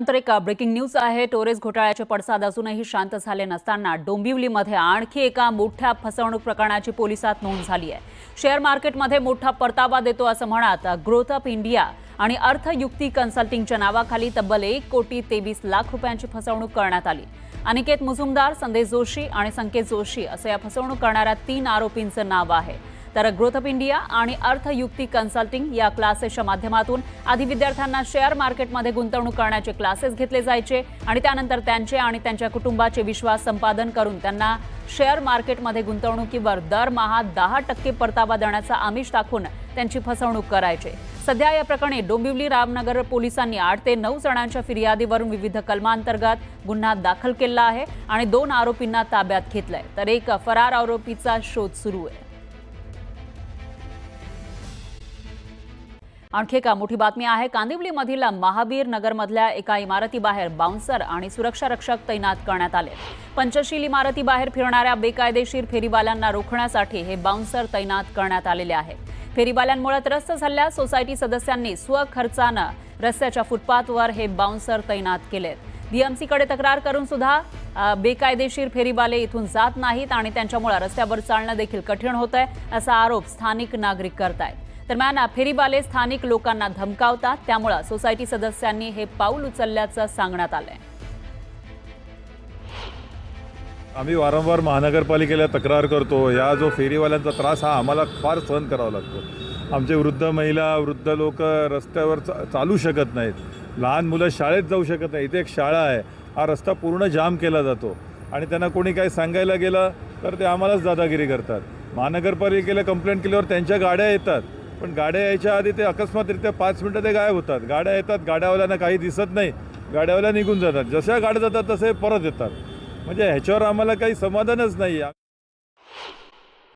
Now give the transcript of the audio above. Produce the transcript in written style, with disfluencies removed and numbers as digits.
तर एक breaking news आहे। टोरेस घोटाळ्याचे पडसाद अजूनही शांत झाले नसताना डोंबिवलीमध्ये आणखी एका मोठ्या फसवणूक प्रकरणाची पोलिसात नोंद झाली आहे। शेअर मार्केटमध्ये मोठा परतावा देतो असं म्हणत ग्रोथ अप इंडिया आणि अर्थयुक्ती कन्सल्टिंगच्या नावाखाली तब्बल 1,23,00,000 रुपयांची फसवणूक करण्यात आली। अनिकेत मुजुमदार, संदेश जोशी आणि संकेत जोशी असं या फसवणूक करणाऱ्या 3 आरोपींचं नाव आहे। तर ग्रोथ अप इंडिया आणि अर्थयुक्ती कन्सल्टिंग या क्लासेसच्या माध्यमातून आधी विद्यार्थ्यांना शेअर मार्केटमध्ये गुंतवणूक करण्याचे क्लासेस घेतले जायचे आणि त्यानंतर त्यांचे आणि त्यांच्या कुटुंबाचे विश्वास संपादन करून त्यांना शेअर मार्केटमध्ये गुंतवणुकीवर दरमहा 10% परतावा देण्याचा आमिष दाखवून त्यांची फसवणूक करायचे। सध्या या प्रकरणी डोंबिवली रामनगर पोलिसांनी 8 ते 9 जणांच्या फिर्यादीवरून विविध कलमांतर्गत गुन्हा दाखल केला आहे आणि 2 आरोपींना ताब्यात घेतलंय, तर एक फरार आरोपीचा शोध सुरू आहे। आणखी एक मोठी बातमी आहे। कांदिवलीमधील महावीर नगरमधल्या एका इमारतीबाहेर बाउन्सर आणि सुरक्षा रक्षक तैनात करण्यात आले। पंचशील इमारतीबाहेर फिरणाऱ्या बेकायदेशीर फेरीवाल्यांना रोखण्यासाठी हे बाउन्सर तैनात करण्यात आलेले आहे। फेरीवाल्यांमुळे त्रस्त झालेल्या सोसायटी सदस्यांनी स्वखर्चाने रस्त्याच्या फुटपाथवर हे बाउन्सर तैनात केलेत। बीएमसीकडे तक्रार करून सुद्धा बेकायदेशीर फेरीवाले इथून जात नाहीत आणि त्यांच्यामुळे रस्त्यावर चालणं देखील कठीण होतंय असा आरोप स्थानिक नागरिक करतायत। दरम्यान फेरीवाले स्थानिक लोकांना धमकावतात, त्यामुळे सोसायटी सदस्यांनी हे पाऊल उचलल्याचं सांगण्यात आलंय। आम्ही वारंवार महानगरपालिकेला तक्रार करतो। या जो फेरीवाल्यांचा त्रास हा आम्हाला फार सहन करावा लागतो। आमचे वृद्ध महिला, वृद्ध लोक रस्त्यावर चालू शकत नाहीत, लहान मुलं शाळेत जाऊ शकत नाही। इथे एक शाळा आहे, हा रस्ता पूर्ण जाम केला जातो आणि त्यांना कोणी काही सांगायला गेलं तर ते आम्हालाच दादागिरी करतात। महानगरपालिकेला कंप्लेंट केल्यावर त्यांच्या गाड्या येतात, पण गाड्या यायच्या आधी ते अकस्मातरित्या 5 मिनिटं ते गायब होतात। गाड्या येतात, गाड्यावाल्यांना काही दिसत नाही, गाड्यावाल्या निघून जातात, जशा गाड्या जातात तसे परत येतात। म्हणजे ह्याच्यावर आम्हाला काही समाधानच नाही आहे।